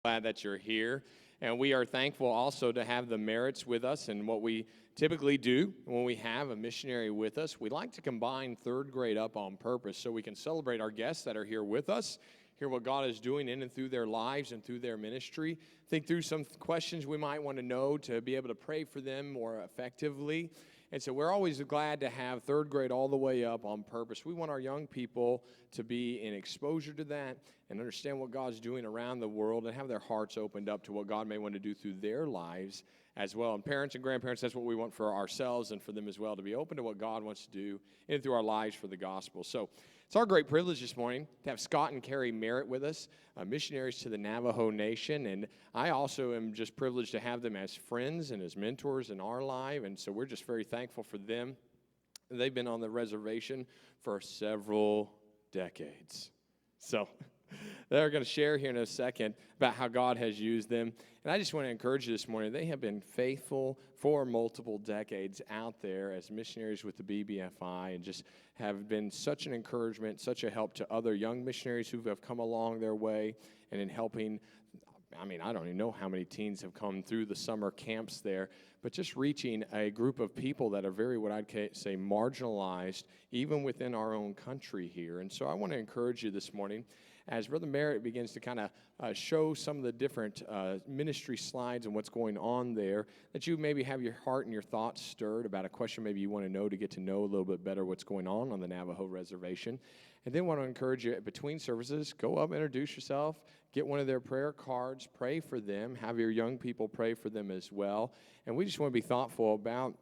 Glad that you're here. And we are thankful also to have the Merits with us. And what we typically do when we have a missionary with us, we like to combine third grade up on purpose so we can celebrate our guests that are here with us, hear what God is doing in and through their lives and through their ministry, think through some questions we might want to know to be able to pray for them more effectively. And so we're always glad to have third grade all the way up on purpose. We want our young people to be in exposure to that and understand what God's doing around the world and have their hearts opened up to what God may want to do through their lives as well. And parents and grandparents, that's what we want for ourselves and for them as well, to be open to what God wants to do in and through our lives for the gospel. So it's our great privilege this morning to have Scott and Carrie Merritt with us, missionaries to the Navajo Nation. And I also am just privileged to have them as friends and as mentors in our life. And so we're just very thankful for them. They've been on the reservation for several decades. So they're going to share here in a second about how God has used them. And I just want to encourage you this morning, they have been faithful for multiple decades out there as missionaries with the BBFI and just have been such an encouragement, such a help to other young missionaries who have come along their way and in helping. I don't even know how many teens have come through the summer camps there, but just reaching a group of people that are very, what I'd say, marginalized, even within our own country here. And so I want to encourage you this morning, as Brother Merritt begins to kind of show some of the different ministry slides and what's going on there, that you maybe have your heart and your thoughts stirred about a question maybe you want to know to get to know a little bit better what's going on the Navajo Reservation. And then want to encourage you, between services, go up, introduce yourself, get one of their prayer cards, pray for them, have your young people pray for them as well. And we just want to be thoughtful about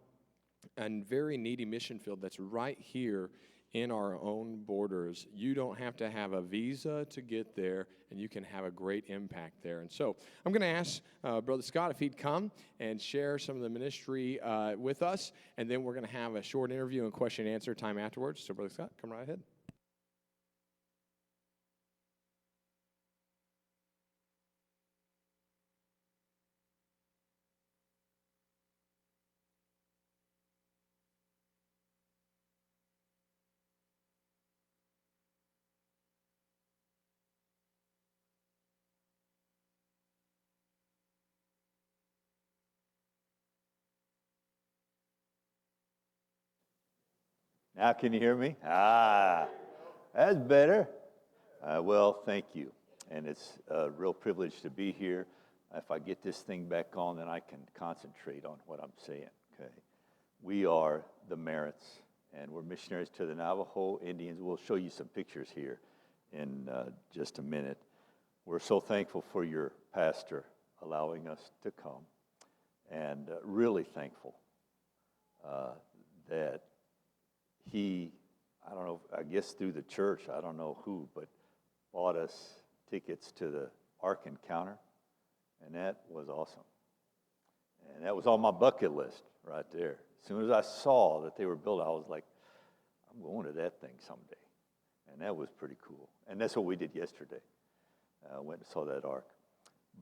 a very needy mission field that's right here in our own borders. You don't have to have a visa to get there, and you can have a great impact there. And so I'm going to ask Brother Scott if he'd come and share some of the ministry with us, and then we're going to have a short interview and question and answer time afterwards. So Brother Scott, come right ahead. Now can you hear me? That's better. Well, thank you. And it's a real privilege to be here. If I get this thing back on, then I can concentrate on what I'm saying, okay? We are the Merritts, and we're missionaries to the Navajo Indians. We'll show you some pictures here in just a minute. We're so thankful for your pastor allowing us to come, and really thankful that he, I don't know, I guess through the church, I don't know who, but bought us tickets to the Ark Encounter, and that was awesome. And that was on my bucket list right there. As soon as I saw that they were built, I was like, I'm going to that thing someday. And that was pretty cool. And that's what we did yesterday. Went and saw that Ark.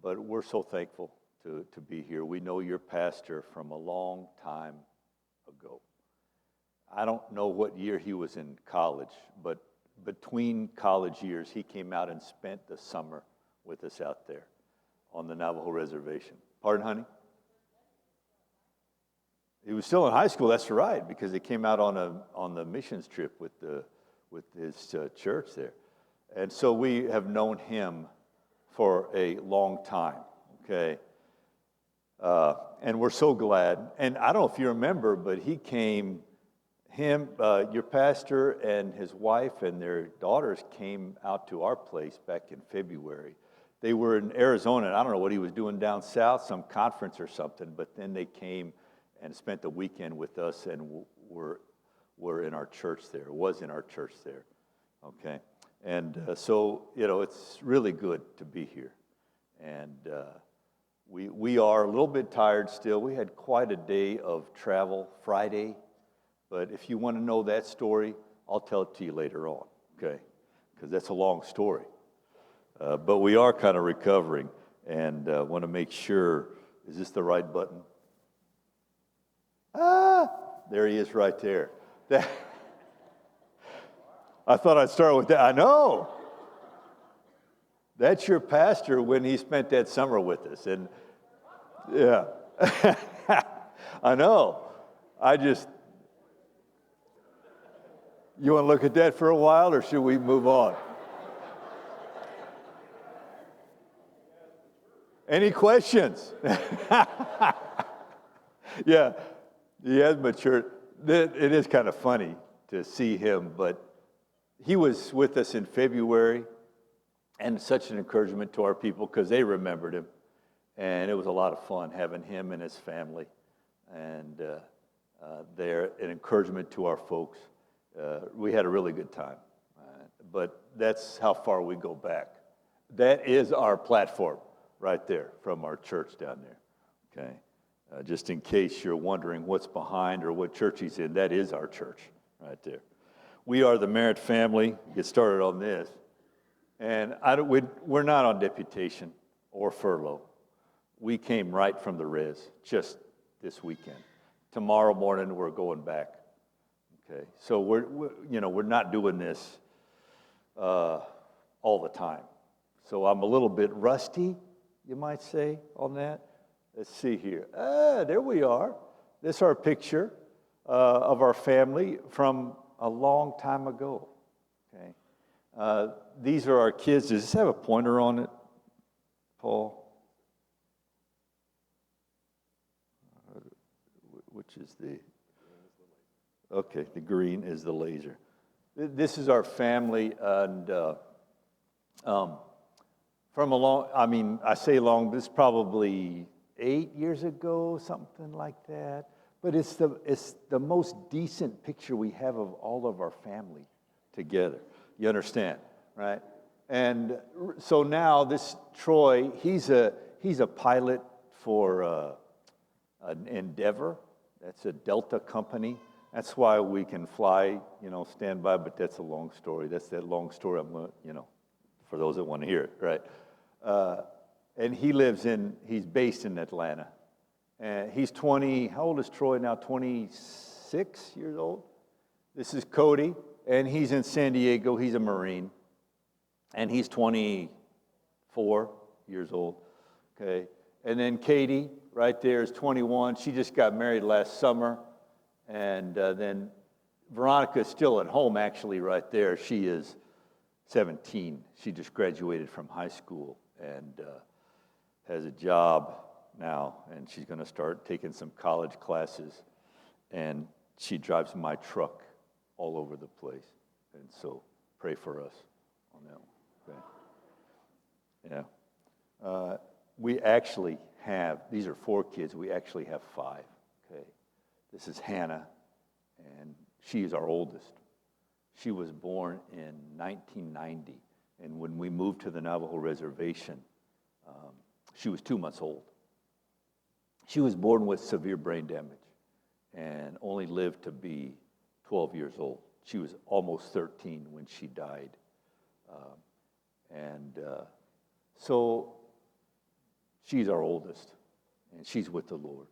But we're so thankful to be here. We know your pastor from a long time ago. I don't know what year he was in college, but between college years, he came out and spent the summer with us out there on the Navajo Reservation. Pardon, honey? He was still in high school, that's right, because he came out on the missions trip with his church there. And so we have known him for a long time, okay? And we're so glad. And I don't know if you remember, but he came... your pastor and his wife and their daughters came out to our place back in February. They were in Arizona, and I don't know what he was doing down south, some conference or something, but then they came and spent the weekend with us and were in our church there, was in our church there, okay? And so, it's really good to be here. And we are a little bit tired still. We had quite a day of travel Friday. But if you want to know that story, I'll tell it to you later on, okay? Because that's a long story. But we are kind of recovering and want to make sure, is this the right button? There he is right there. I thought I'd start with that. I know. That's your pastor when he spent that summer with us. And yeah, I know. You want to look at that for a while, or should we move on? Any questions? Yeah, he has matured. It is kind of funny to see him, but he was with us in February, and such an encouragement to our people because they remembered him. And it was a lot of fun having him and his family. And they're an encouragement to our folks. We had a really good time. But that's how far we go back. That is our platform right there from our church down there. Okay? Just in case you're wondering what's behind or what church he's in, that is our church right there. We are the Merritt family. Get started on this. And we're not on deputation or furlough. We came right from the res just this weekend. Tomorrow morning, we're going back. Okay, so we're not doing this all the time. So I'm a little bit rusty, you might say, on that. Let's see here. There we are. This is our picture of our family from a long time ago. Okay, these are our kids. Does this have a pointer on it, Paul? Which is the... Okay, the green is the laser. This is our family, and from a long, I say long, this is probably 8 years ago, something like that. But it's the most decent picture we have of all of our family together. You understand, right? And so now this Troy, he's a pilot for an Endeavor. That's a Delta company. That's why we can fly, stand by, but that's a long story. That's that long story I'm going to, for those that want to hear it, right? And he's based in Atlanta. And he's 20, how old is Troy now? 26 years old? This is Cody, and he's in San Diego. He's a Marine. And he's 24 years old, okay? And then Katie, right there, is 21. She just got married last summer. And then Veronica is still at home, actually, right there. She is 17. She just graduated from high school and has a job now. And she's going to start taking some college classes. And she drives my truck all over the place. And so pray for us on that one. Okay? Yeah. We actually have, these are 4 kids. We actually have 5. Okay. This is Hannah, and she is our oldest. She was born in 1990, and when we moved to the Navajo Reservation, she was 2 months old. She was born with severe brain damage and only lived to be 12 years old. She was almost 13 when she died. So she's our oldest, and she's with the Lord.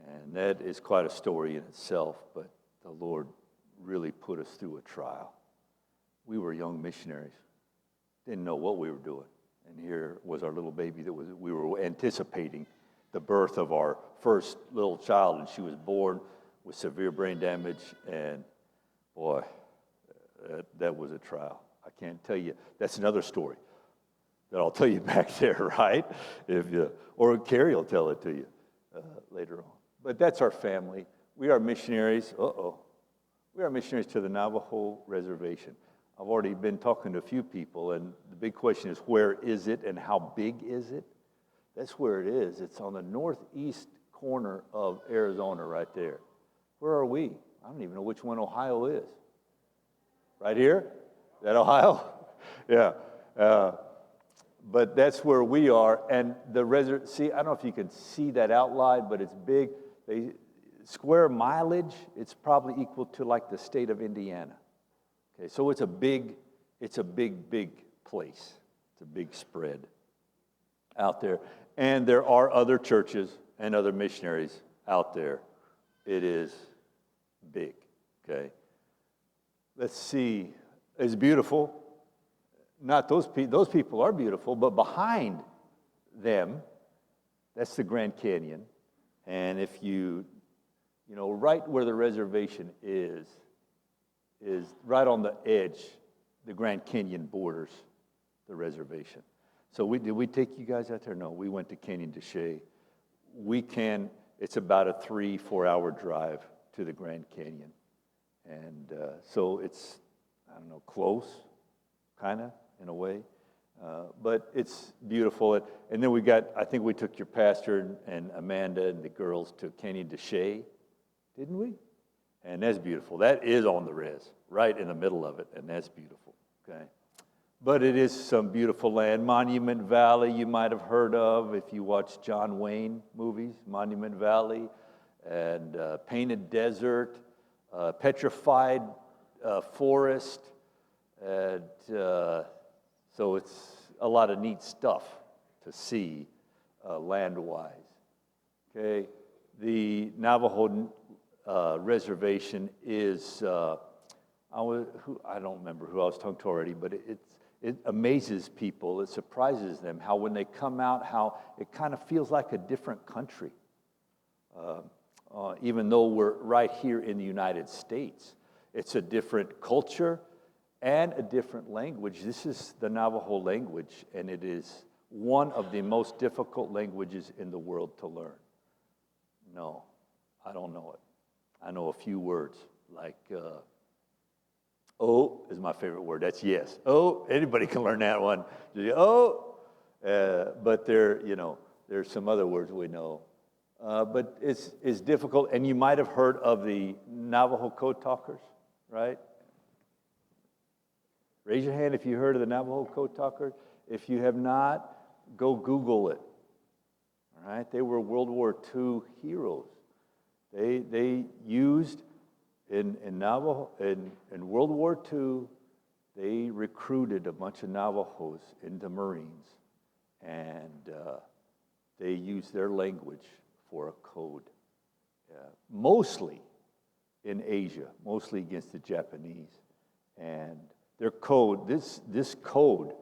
And that is quite a story in itself, but the Lord really put us through a trial. We were young missionaries, didn't know what we were doing. And here was our little baby we were anticipating the birth of our first little child, and she was born with severe brain damage, and boy, that was a trial. I can't tell you. That's another story that I'll tell you back there, right? Or Carrie will tell it to you later on. But that's our family. We are missionaries. We are missionaries to the Navajo Reservation. I've already been talking to a few people, and the big question is, where is it and how big is it? That's where it is. It's on the northeast corner of Arizona right there. Where are we? I don't even know which one Ohio is. Right here? Is that Ohio? Yeah. But that's where we are. And the see, I don't know if you can see that outline, but it's big. Square mileage, it's probably equal to like the state of Indiana. Okay, so it's a big place. It's a big spread out there. And there are other churches and other missionaries out there. It is big, okay? Let's see. It's beautiful. not those people. Those people are beautiful, but behind them, that's the Grand Canyon. And if you know, right where the reservation is right on the edge. The Grand Canyon borders the reservation. So did we take you guys out there? No, we went to Canyon de Chelly. It's about a 3-4 hour drive to the Grand Canyon. And so it's, I don't know, close, kind of, in a way. But it's beautiful. And then I think we took your pastor and Amanda and the girls to Canyon de Chelly, didn't we? And that's beautiful. That is on the res, right in the middle of it, and that's beautiful, okay? But it is some beautiful land. Monument Valley, you might have heard of if you watch John Wayne movies, Monument Valley, and Painted Desert, Petrified Forest, and so it's a lot of neat stuff to see land-wise, okay? The Navajo reservation is, I don't remember who I was talking to already, but it amazes people, it surprises them how when they come out, how it kind of feels like a different country. Even though we're right here in the United States, it's a different culture and a different language. This is the Navajo language, and it is one of the most difficult languages in the world to learn. No, I don't know it. I know a few words, like, oh is my favorite word. That's yes. Oh, anybody can learn that one. Oh, but there's some other words we know. But it's difficult, and you might have heard of the Navajo Code Talkers, right? Raise your hand if you heard of the Navajo Code Talkers. If you have not, go Google it. All right? They were World War II heroes. They used in Navajo in World War II. They recruited a bunch of Navajos into Marines, and they used their language for a code, mostly in Asia, mostly against the Japanese. And their code, this code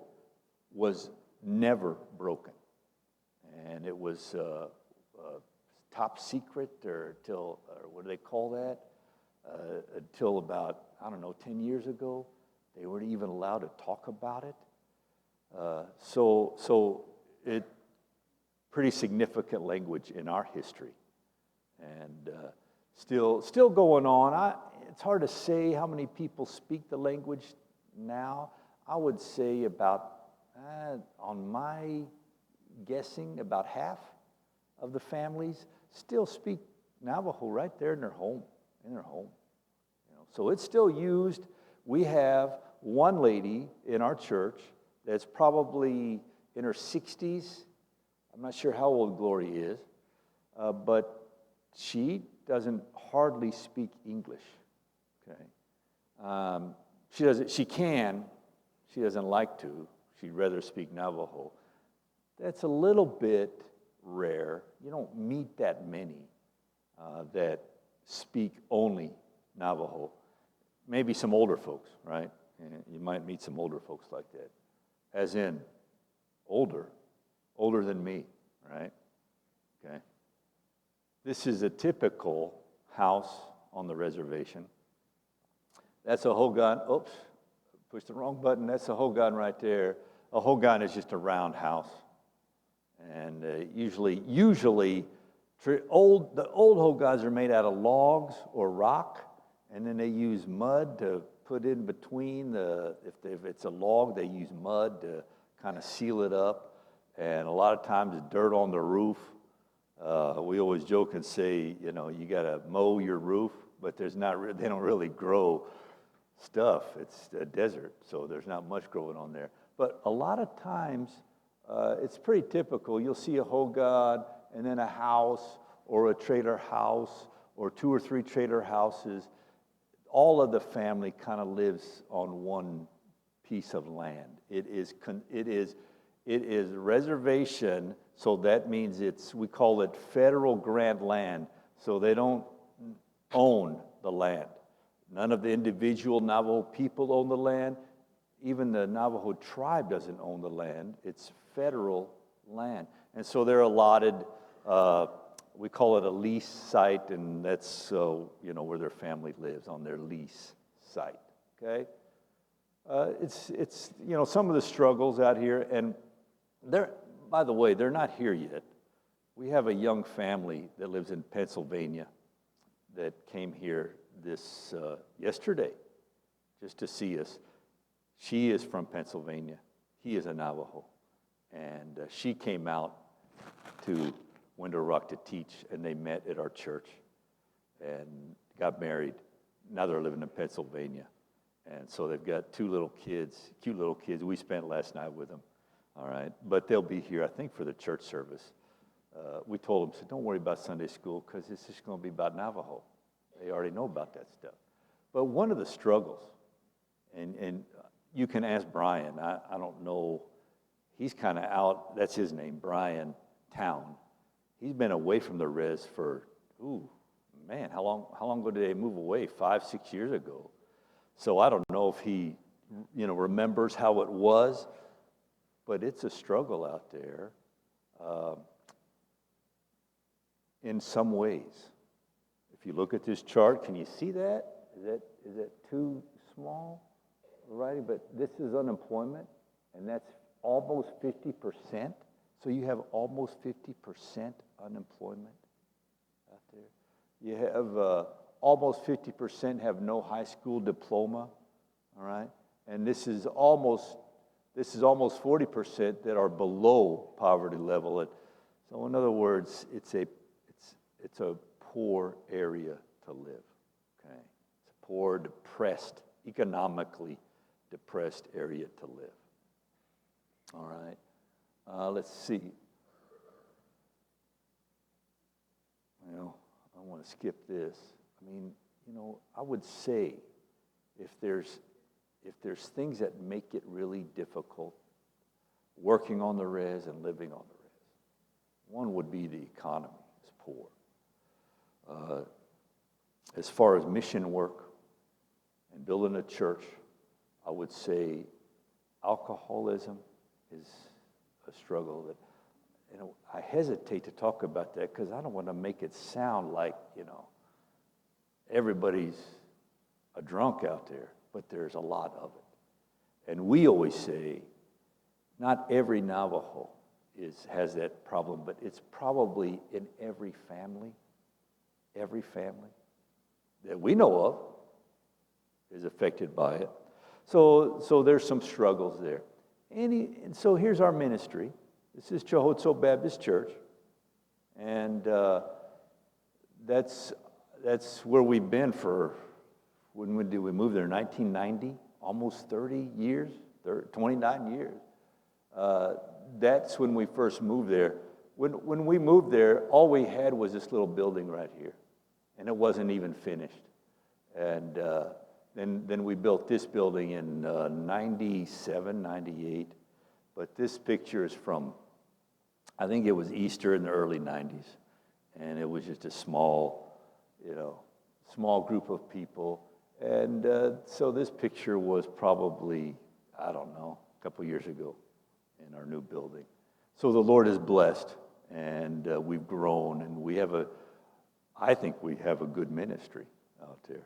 was never broken, and it was top secret or what do they call that? Until about, 10 years ago, they weren't even allowed to talk about it. So it pretty significant language in our history, and still going on. It's hard to say how many people speak the language now. I would say about, on my guessing, about half of the families still speak Navajo right there in their home. So it's still used. We have one lady in our church that's probably in her 60s. I'm not sure how old Glory is, but she doesn't hardly speak English. Okay, she can. She doesn't like to. She'd rather speak Navajo. That's a little bit rare. You don't meet that many that speak only Navajo. Maybe some older folks, right? You might meet some older folks like that, as in older than me, right? Okay. This is a typical house on the reservation. That's a hogan. Oops, pushed the wrong button. That's a hogan right there. A hogan is just a round house, and usually the old hogans are made out of logs or rock, and then they use mud to put in between if it's a log, they use mud to kind of seal it up, and a lot of times it's dirt on the roof. We always joke and say, you got to mow your roof, but they don't really grow stuff. It's a desert, so there's not much growing on there. But a lot of times, it's pretty typical. You'll see a hogan and then a house or a trailer house or 2 or 3 trailer houses. All of the family kind of lives on one piece of land. It is reservation, so that means we call it federal grant land, so they don't own the land. None of the individual Navajo people own the land. even the Navajo tribe doesn't own the land. It's federal land. And so they're allotted, we call it a lease site, and that's where their family lives, on their lease site, okay? It's some of the struggles out here, and by the way, they're not here yet. We have a young family that lives in Pennsylvania that came here yesterday just to see us. She is from Pennsylvania. He is a Navajo. And she came out to Window Rock to teach, and they met at our church and got married. Now they're living in Pennsylvania. And so they've got two little kids, cute little kids. We spent last night with them, all right? But they'll be here, I think, for the church service. We told them, don't worry about Sunday school because it's just going to be about Navajo. They already know about that stuff. But one of the struggles, and you can ask Brian, I don't know, he's kind of out, that's his name, Brian Town. He's been away from the res for, how long ago did they move away? 5-6 years ago. So I don't know if he, remembers how it was, but it's a struggle out there in some ways. If you look at this chart, can you see that? Is that too small? Writing, but this is unemployment, and that's almost 50%. So you have almost 50% unemployment out there. You have almost 50% have no high school diploma, all right? And this is almost 40% that are below poverty level. So in other words, it's a poor area to live. Okay, it's a poor, depressed, economically depressed area to live. All right, let's see. I want to skip this. I mean, I would say if there's things that make it really difficult working on the res and living on the res, one would be the economy is poor. As far as mission work and building a church, I would say alcoholism is a struggle that, I hesitate to talk about that because I don't want to make it sound like, everybody's a drunk out there, but there's a lot of it. And we always say, not every Navajo has that problem, but it's probably in every family that we know of is affected by it. So there's some struggles there. And so here's our ministry. This is Chahotso Baptist Church, and that's where we've been for, when did we move there? 1990, almost 30 years, 29 years. That's when we first moved there. When we moved there, all we had was this little building right here, and it wasn't even finished. And then we built this building in 97, 98. But this picture is from, I think it was Easter in the early 90s. And it was just a small group of people. And so this picture was probably, I don't know, a couple years ago in our new building. So the Lord is blessed, and we've grown, and I think we have a good ministry out there.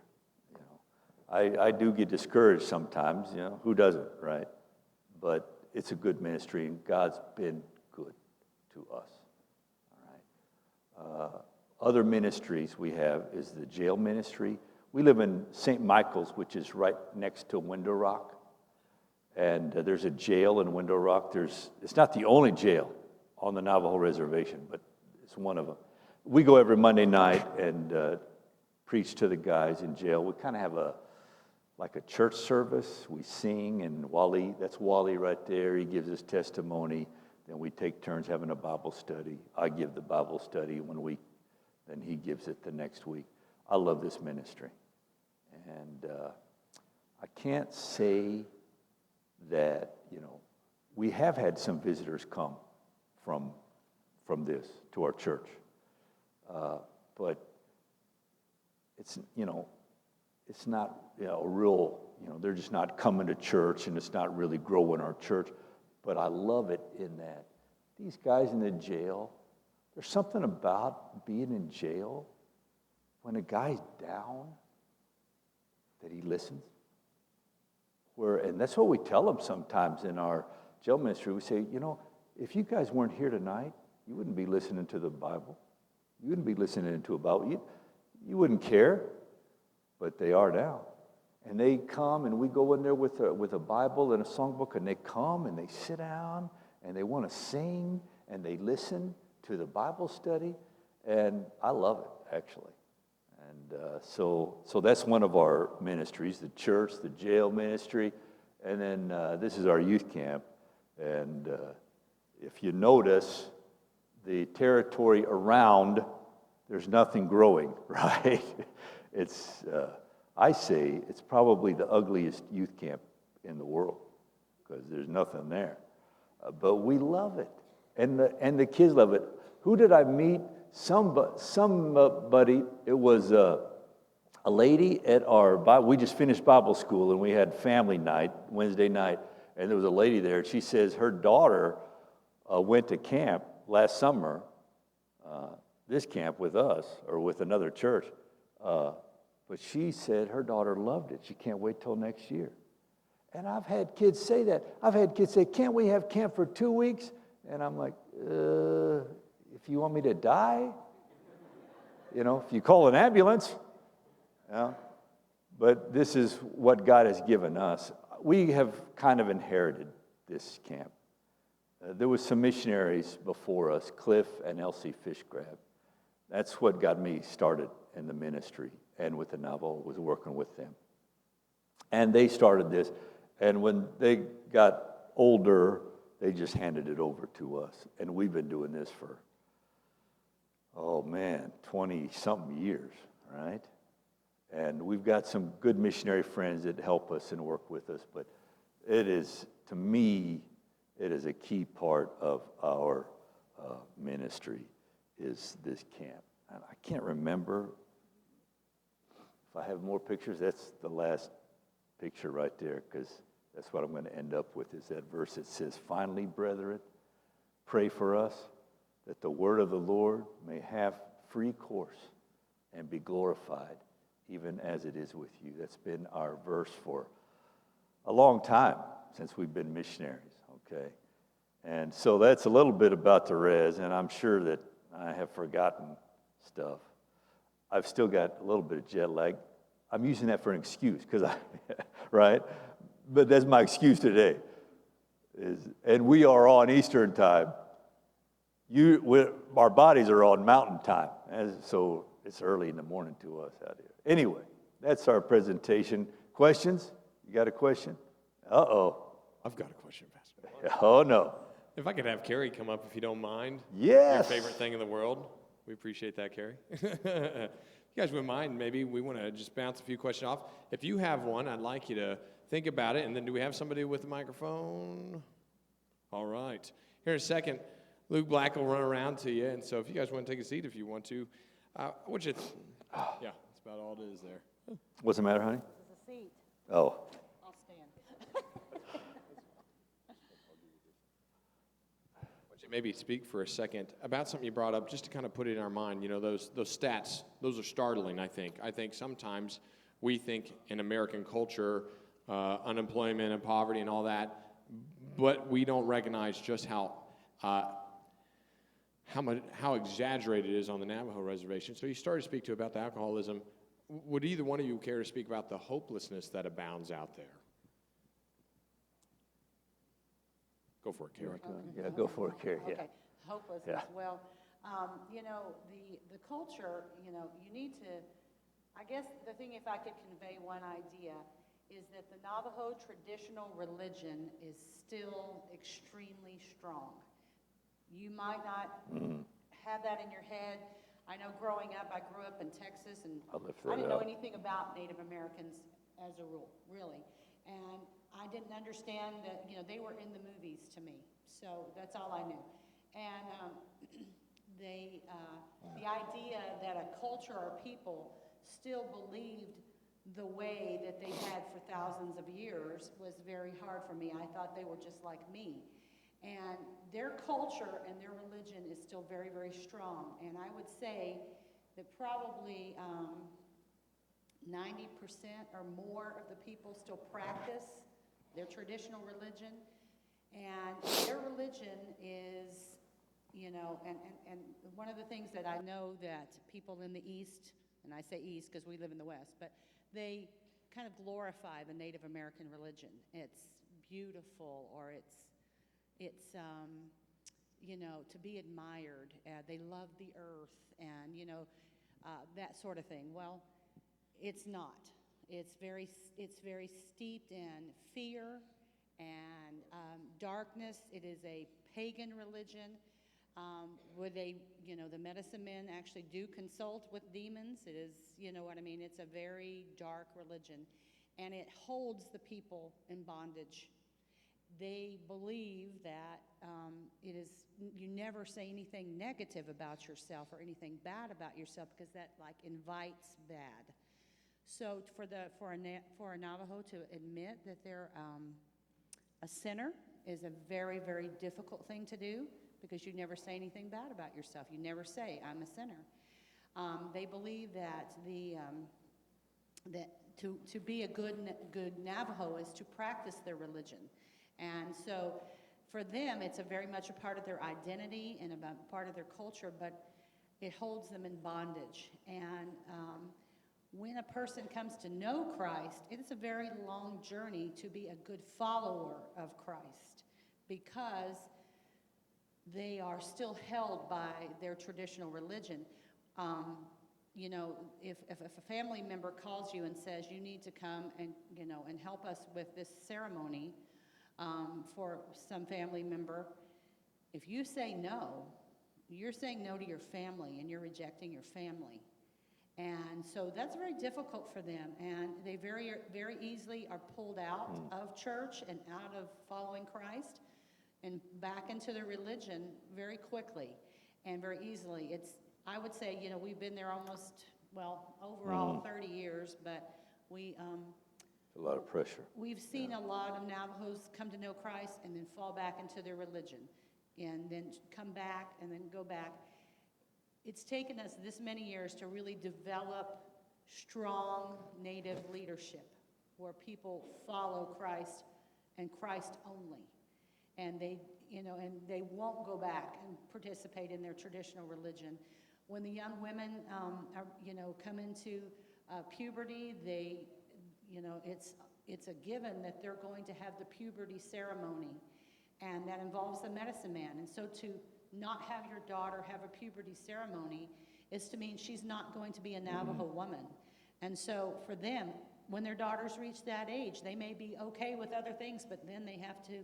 I do get discouraged sometimes, who doesn't, right? But it's a good ministry, and God's been good to us, all right? Other ministries we have is the jail ministry. We live in St. Michael's, which is right next to Window Rock, and there's a jail in Window Rock. It's not the only jail on the Navajo reservation, but it's one of them. We go every Monday night and preach to the guys in jail. We kind of have like a church service. We sing, and that's Wally right there. He gives his testimony. Then we take turns having a Bible study. I give the Bible study one week, then he gives it the next week. I love this ministry. And I can't say that, we have had some visitors come from this to our church. But it's it's not, a real, they're just not coming to church, and it's not really growing our church. But I love it in that these guys in the jail, there's something about being in jail when a guy's down that he listens. And that's what we tell them sometimes in our jail ministry. We say, if you guys weren't here tonight, you wouldn't be listening to the Bible. You wouldn't be listening to you wouldn't care, but they are now. And they come, and we go in there with a Bible and a songbook, and they come and they sit down and they want to sing and they listen to the Bible study, and I love it, actually. And so that's one of our ministries, the church, the jail ministry, and then this is our youth camp. And if you notice, the territory around, there's nothing growing, right? I say it's probably the ugliest youth camp in the world because there's nothing there. But we love it, and the kids love it. Who did I meet? Somebody. It was a lady at we just finished Bible school, and we had family night Wednesday night, and there was a lady there. She says her daughter went to camp last summer. This camp with us or with another church. But she said her daughter loved it. She can't wait till next year. And I've had kids say that. I've had kids say, can't we have camp for 2 weeks? And I'm like, if you want me to die, if you call an ambulance. But this is what God has given us. We have kind of inherited this camp. There was some missionaries before us, Cliff and Elsie Fishgrab. That's what got me started in the ministry, and with the Navajo, was working with them. And they started this, and when they got older, they just handed it over to us. And we've been doing this for, 20-something years, right? And we've got some good missionary friends that help us and work with us, but it is, to me, it is a key part of our ministry, is this camp. And I can't remember if I have more pictures. That's the last picture right there, because that's what I'm going to end up with, is that verse that says, finally, brethren, pray for us that the word of the Lord may have free course and be glorified, even as it is with you. That's been our verse for a long time, since we've been missionaries, okay? And so that's a little bit about the res, and I'm sure that I have forgotten stuff. I've still got a little bit of jet lag. I'm using that for an excuse, right? But that's my excuse today. And we are on Eastern time. Our bodies are on Mountain time, so it's early in the morning to us out here. Anyway, that's our presentation. Questions? You got a question? Uh-oh. I've got a question, Pastor. Oh, no. If I could have Carrie come up, if you don't mind. Yes. Your favorite thing in the world. We appreciate that, Carrie. If you guys wouldn't mind, maybe we want to just bounce a few questions off. If you have one, I'd like you to think about it. And then do we have somebody with a microphone? All right. Here in a second, Luke Black will run around to you. And so if you guys want to take a seat, if you want to. Yeah, that's about all it is there. What's the matter, honey? There's a seat. Oh. I'll stand. Maybe speak for a second about something you brought up, just to kind of put it in our mind. Those stats, those are startling, I think. I think sometimes we think in American culture, unemployment and poverty and all that, but we don't recognize just how exaggerated it is on the Navajo reservation. So you started to speak to about the alcoholism. Would either one of you care to speak about the hopelessness that abounds out there? Go for it, Carrie. Yeah, go for it, Carrie. Yeah. Okay, hopelessness. Well, the culture, you need to, I guess the thing, if I could convey one idea, is that the Navajo traditional religion is still extremely strong. You might not have that in your head. I know growing up, I grew up in Texas, and I didn't know anything about Native Americans as a rule, really. And I didn't understand that, they were in the movies to me. So that's all I knew. And the idea that a culture or people still believed the way that they had for thousands of years was very hard for me. I thought they were just like me. And their culture and their religion is still very, very strong. And I would say that probably 90% or more of the people still practice their traditional religion. And their religion is, you know, and one of the things that I know that people in the East, and I say East because we live in the West, but they kind of glorify the Native American religion. It's beautiful, or it's you know, to be admired. They love the earth, and you know, that sort of thing. Well, it's not. It's very steeped in fear and darkness. It is a pagan religion. Where they, you know, the medicine men actually do consult with demons. It is, you know what I mean? It's a very dark religion, and it holds the people in bondage. They believe that it is, you never say anything negative about yourself or anything bad about yourself, because that like invites bad. So for a Navajo to admit that they're a sinner is a very, very difficult thing to do, because you never say anything bad about yourself. You never say, I'm a sinner. They believe that that to be a good Navajo is to practice their religion. And so for them, it's a very much a part of their identity and a part of their culture, but it holds them in bondage. And when a person comes to know Christ, it is a very long journey to be a good follower of Christ, because they are still held by their traditional religion. You know, if a family member calls you and says, you need to come and, you know, and help us with this ceremony for some family member, if you say no, you're saying no to your family, and you're rejecting your family. And so that's very difficult for them, and they very, very easily are pulled out of church and out of following Christ and back into their religion very quickly and very easily. I would say, you know, we've been there almost, well, overall 30 years, but we... a lot of pressure. We've seen a lot of Navajos come to know Christ and then fall back into their religion, and then come back and then go back. It's taken us this many years to really develop strong Native leadership where people follow Christ and Christ only. And they, you know, and they won't go back and participate in their traditional religion. When the young women, you know, come into puberty, they, you know, it's a given that they're going to have the puberty ceremony, and that involves the medicine man. And so to not have your daughter have a puberty ceremony is to mean she's not going to be a Navajo woman. And so for them, when their daughters reach that age, they may be okay with other things, but then they have to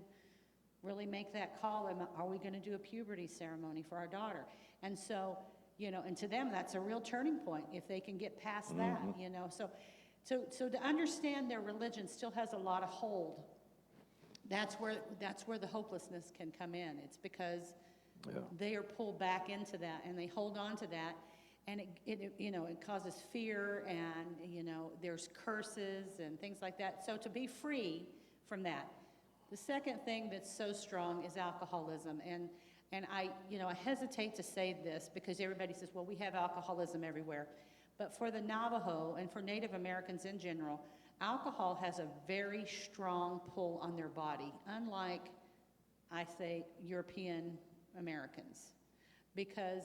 really make that call, are we going to do a puberty ceremony for our daughter? And so, you know, and to them, that's a real turning point if they can get past that, you know. So to understand their religion still has a lot of hold. That's where the hopelessness can come in. It's because they are pulled back into that, and they hold on to that, and it you know, it causes fear, and you know, there's curses and things like that. So to be free from that. The second thing that's so strong is alcoholism, and I, you know, I hesitate to say this because everybody says, well, we have alcoholism everywhere. But for the Navajo and for Native Americans in general, alcohol has a very strong pull on their body, unlike, I say, European Americans, because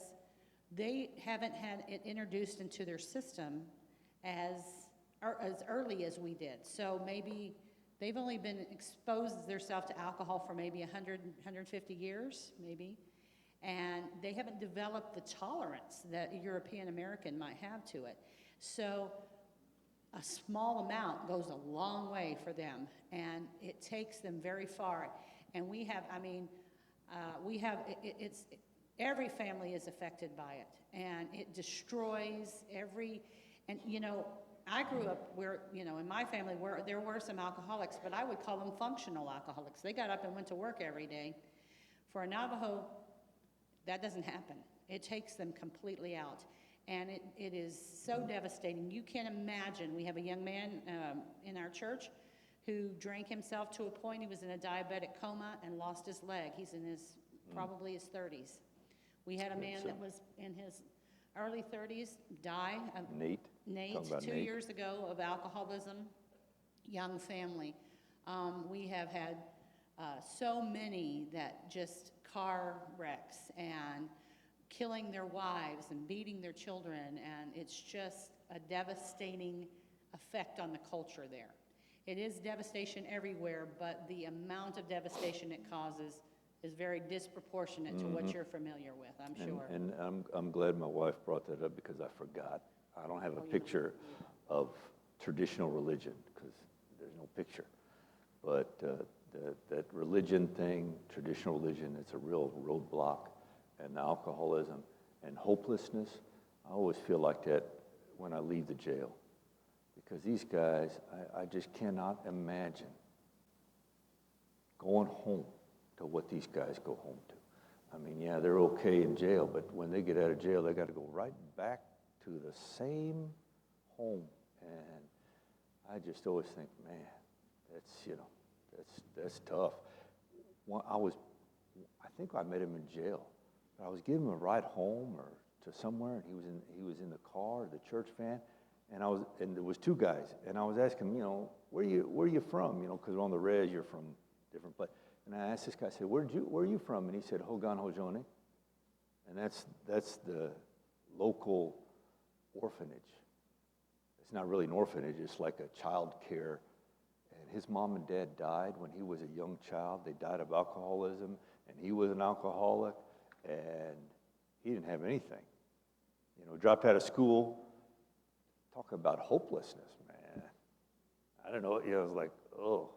they haven't had it introduced into their system as early as we did. So maybe they've only been exposed themselves to alcohol for maybe 100, 150 years, maybe. And they haven't developed the tolerance that a European American might have to it. So a small amount goes a long way for them, and it takes them very far. And we have, I mean, every family is affected by it, and it destroys and you know, I grew up where, you know, in my family where there were some alcoholics, but I would call them functional alcoholics. They got up and went to work every day. For a Navajo, that doesn't happen. It takes them completely out. And it is so devastating. You can't imagine. We have a young man in our church who drank himself to a point he was in a diabetic coma and lost his leg. He's in his probably his 30s. We had a man that was in his early 30s die. Nate. Nate, Talking about 2 Nate. years ago, of alcoholism, young family. We have had so many that just car wrecks and killing their wives and beating their children, and it's just a devastating effect on the culture there. It is devastation everywhere, but the amount of devastation it causes is very disproportionate to what you're familiar with, I'm sure. And I'm glad my wife brought that up because I forgot. I don't have a picture of traditional religion because there's no picture. But that religion thing, traditional religion, it's a real roadblock. And alcoholism and hopelessness, I always feel like that when I leave the jail. Because these guys, I just cannot imagine going home to what these guys go home to. I mean, yeah, they're okay in jail, but when they get out of jail, they got to go right back to the same home. And I just always think, man, that's tough. I think I met him in jail. I was giving him a ride home or to somewhere, and he was in the car, the church van, and there was two guys, and I was asking him, where are you from? Because on the res you're from different places. And I asked this guy, I said, where are you from? And he said, Hogan Hojone, and that's the local orphanage. It's not really an orphanage; it's like a child care. And his mom and dad died when he was a young child. They died of alcoholism, and he was an alcoholic. And he didn't have anything. Dropped out of school. Talk about hopelessness, man. I don't know. It was like, oh,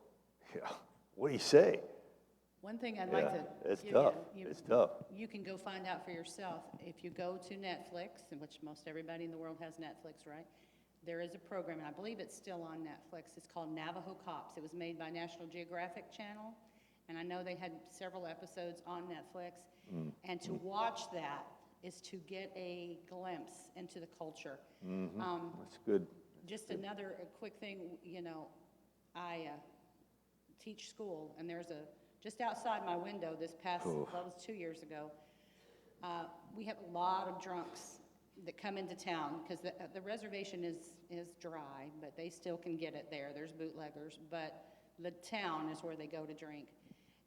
yeah. What do you say? One thing I'd like to It's give tough. you, It's tough. You can go find out for yourself. If you go to Netflix, in which most everybody in the world has Netflix, right? There is a program, and I believe it's still on Netflix. It's called Navajo Cops. It was made by National Geographic Channel, and I know they had several episodes on Netflix. And to watch that is to get a glimpse into the culture. That's good. Just another quick thing, I teach school, and there's just outside my window that was 2 years ago, we have a lot of drunks that come into town because the reservation is dry, but they still can get it there. There's bootleggers, but the town is where they go to drink.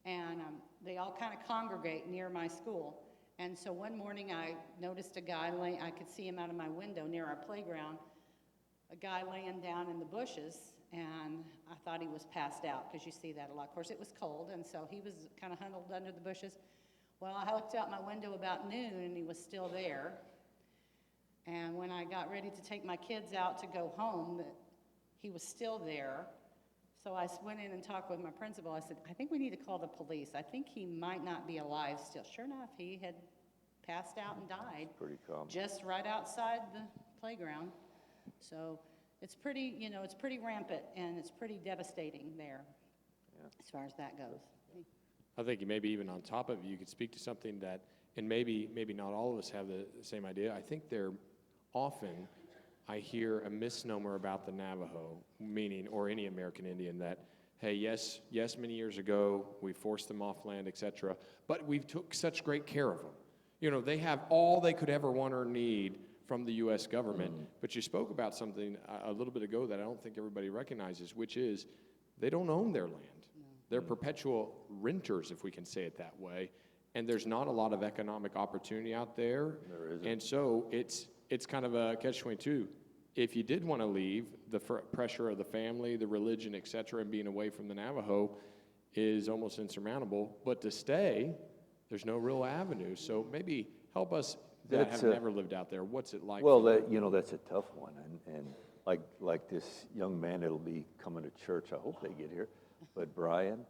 And they all kind of congregate near my school. And so one morning I noticed a guy I could see him out of my window near our playground, a guy laying down in the bushes, and I thought he was passed out because you see that a lot. Of course, it was cold, and so he was kind of huddled under the bushes. Well, I looked out my window about noon, and he was still there. And when I got ready to take my kids out to go home, he was still there. So I went in and talked with my principal. I said, I think we need to call the police. I think he might not be alive still. Sure enough, he had passed out and died. That's pretty common. Just right outside the playground. So it's pretty, it's pretty rampant, and it's pretty devastating there as far as that goes. I think maybe even on top of it, you could speak to something that, and maybe not all of us have the same idea. I think often I hear a misnomer about the Navajo, meaning, or any American Indian, that, hey, yes, many years ago, we forced them off land, etc., but we took such great care of them. They have all they could ever want or need from the U.S. government, but you spoke about something a little bit ago that I don't think everybody recognizes, which is they don't own their land. They're perpetual renters, if we can say it that way, and there's not a lot of economic opportunity out there. There isn't. And so it's kind of a catch-22. If you did want to leave, the pressure of the family, the religion, et cetera, and being away from the Navajo is almost insurmountable. But to stay, there's no real avenue. So maybe help us that have never lived out there. What's it like? Well, that's a tough one. And like this young man that'll be coming to church, I hope they get here. But Brian,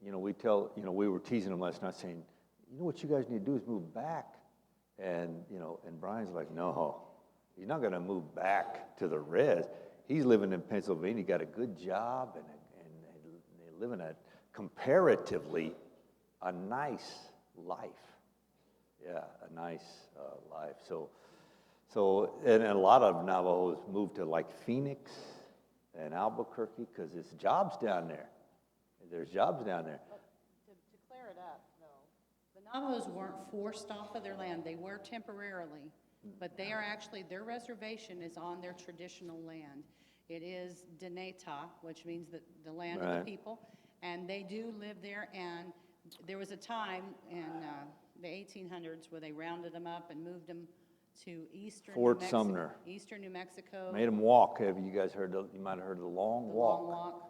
we were teasing him last night saying, what you guys need to do is move back. And Brian's like, no. He's not going to move back to the res. He's living in Pennsylvania, got a good job, and they live in a comparatively a nice life. Yeah, a nice life. So, and a lot of Navajos moved to like Phoenix and Albuquerque because there's jobs down there. There's jobs down there. To clear it up, though, the Navajos weren't forced off of their land. They were temporarily, but they are actually, their reservation is on their traditional land. It is Deneta, which means the land of Right. the people, and they do live there. And there was a time in the 1800s where they rounded them up and moved them to eastern Fort New Mexico, Sumner. eastern New Mexico. Made them walk. Have you guys heard? You might have heard of the long The walk. long walk.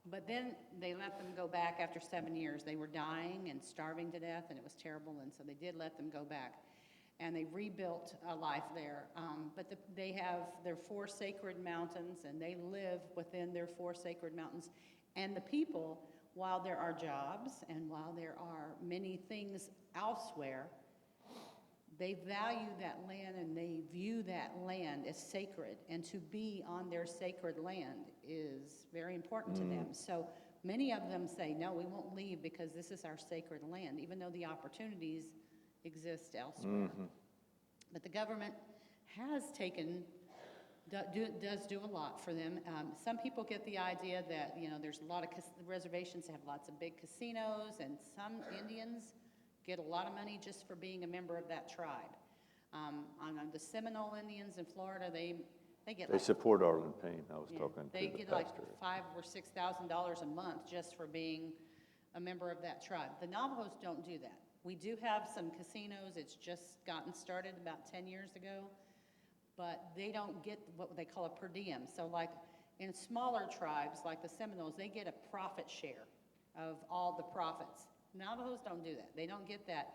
But then they let them go back after 7 years. They were dying and starving to death, and it was terrible, and so they did let them go back. And they rebuilt a life there. But they have their 4 sacred mountains, and they live within their 4 sacred mountains. And the people, while there are jobs and while there are many things elsewhere, they value that land and they view that land as sacred, and to be on their sacred land is very important to them. So many of them say, no, we won't leave because this is our sacred land, even though the opportunities exist elsewhere. But the government has does do a lot for them. Some people get the idea that, there's a lot of reservations have lots of big casinos, and some Indians get a lot of money just for being a member of that tribe. On the Seminole Indians in Florida, they get They like, support Arlen Payne. I was yeah, talking to they the get like pastor. $5,000 or $6,000 a month just for being a member of that tribe. The Navajos don't do that. We do have some casinos. It's just gotten started about 10 years ago, but they don't get what they call a per diem. So like in smaller tribes like the Seminoles, they get a profit share of all the profits. Navajos don't do that. They don't get that.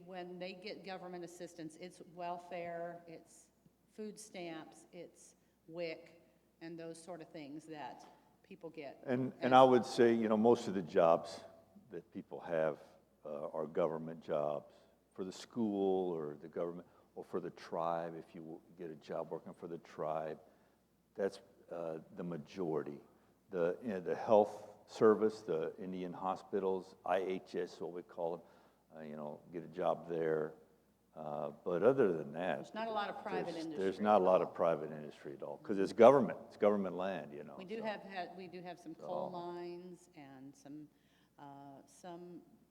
When they get government assistance, it's welfare, it's food stamps, it's WIC, and those sort of things that people get. And I would say, most of the jobs that people have are government jobs for the school or the government or for the tribe. If you get a job working for the tribe, that's the majority. The health service, the Indian hospitals, IHS, what we call them, get a job there. But other than that, There's not a lot of private industry. There's not a lot of private industry at all because it's government land. We do have some coal mines and some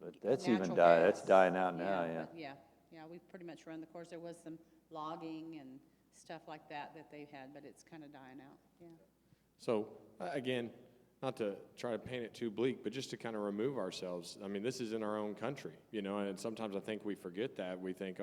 But that's natural even gas. that's dying out now. but yeah, we've pretty much run the course. There was some logging and stuff like that they've had, but it's kind of dying out. Yeah. So, again, not to try to paint it too bleak, but just to kind of remove ourselves. I mean, this is in our own country, and sometimes I think we forget that. We think,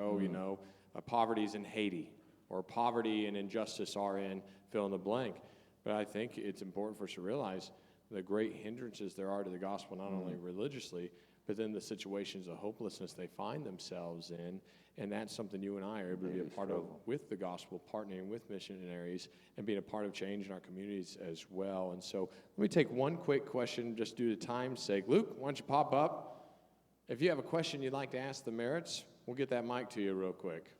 poverty's in Haiti, or poverty and injustice are in fill in the blank. But I think it's important for us to realize the great hindrances there are to the gospel, not only religiously, but then the situations of hopelessness they find themselves in. And that's something you and I are able to be a part of with the gospel, partnering with missionaries and being a part of change in our communities as well. And so let me take one quick question just due to time's sake. Luke, why don't you pop up? If you have a question you'd like to ask the Merritts, we'll get that mic to you real quick.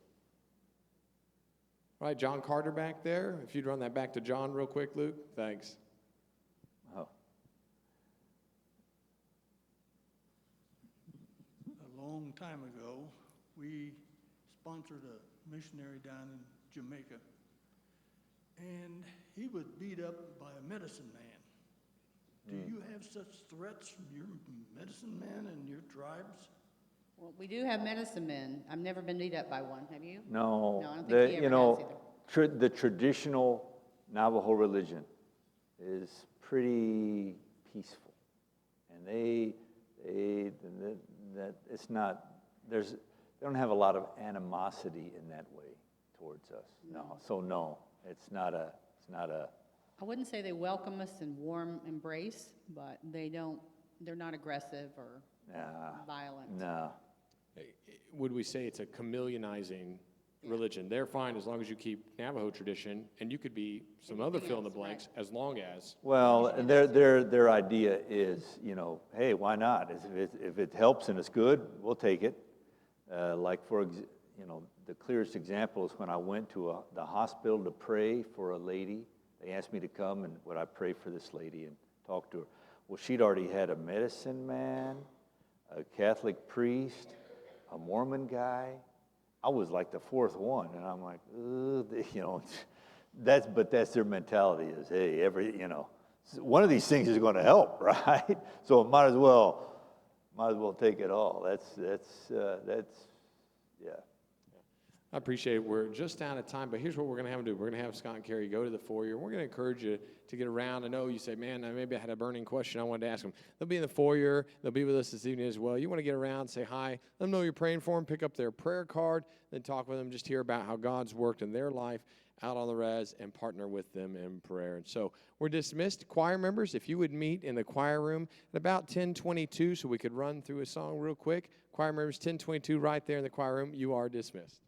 All right, John Carter back there. If you'd run that back to John real quick, Luke. Thanks. Oh. A long time ago, we sponsored a missionary down in Jamaica, and he was beat up by a medicine man. Do you have such threats from your medicine man and your tribes? Well, we do have medicine men. I've never been beat up by one. Have you? No, No, I don't think he ever has either. the traditional Navajo religion is pretty peaceful, and it's not. They don't have a lot of animosity in that way towards us. No, so no, it's not a. I wouldn't say they welcome us in warm embrace, but they're not aggressive or violent. No. Would we say it's a chameleonizing religion? They're fine as long as you keep Navajo tradition, and you could be some other Anything fill in the else, blanks as long as. Well, and their idea is, hey, why not? If it helps and it's good, we'll take it. The clearest example is when I went to the hospital to pray for a lady. They asked me to come, and would I pray for this lady and talk to her? Well, she'd already had a medicine man, a Catholic priest, a Mormon guy. I was like the fourth one, and I'm like, you know, but that's their mentality is, hey, one of these things is going to help, right? So might as well take it all. That's yeah. I appreciate it. We're just out of time, but here's what we're going to have them do. We're going to have Scott and Carrie go to the foyer. We're going to encourage you to get around. I know you say, man, maybe I had a burning question I wanted to ask them. They'll be in the foyer. They'll be with us this evening as well. You want to get around, say hi, let them know you're praying for them, pick up their prayer card, then talk with them, just hear about how God's worked in their life out on the res and partner with them in prayer. And so we're dismissed. Choir members, if you would meet in the choir room at about 10:22 so we could run through a song real quick. Choir members, 10:22 right there in the choir room. You are dismissed.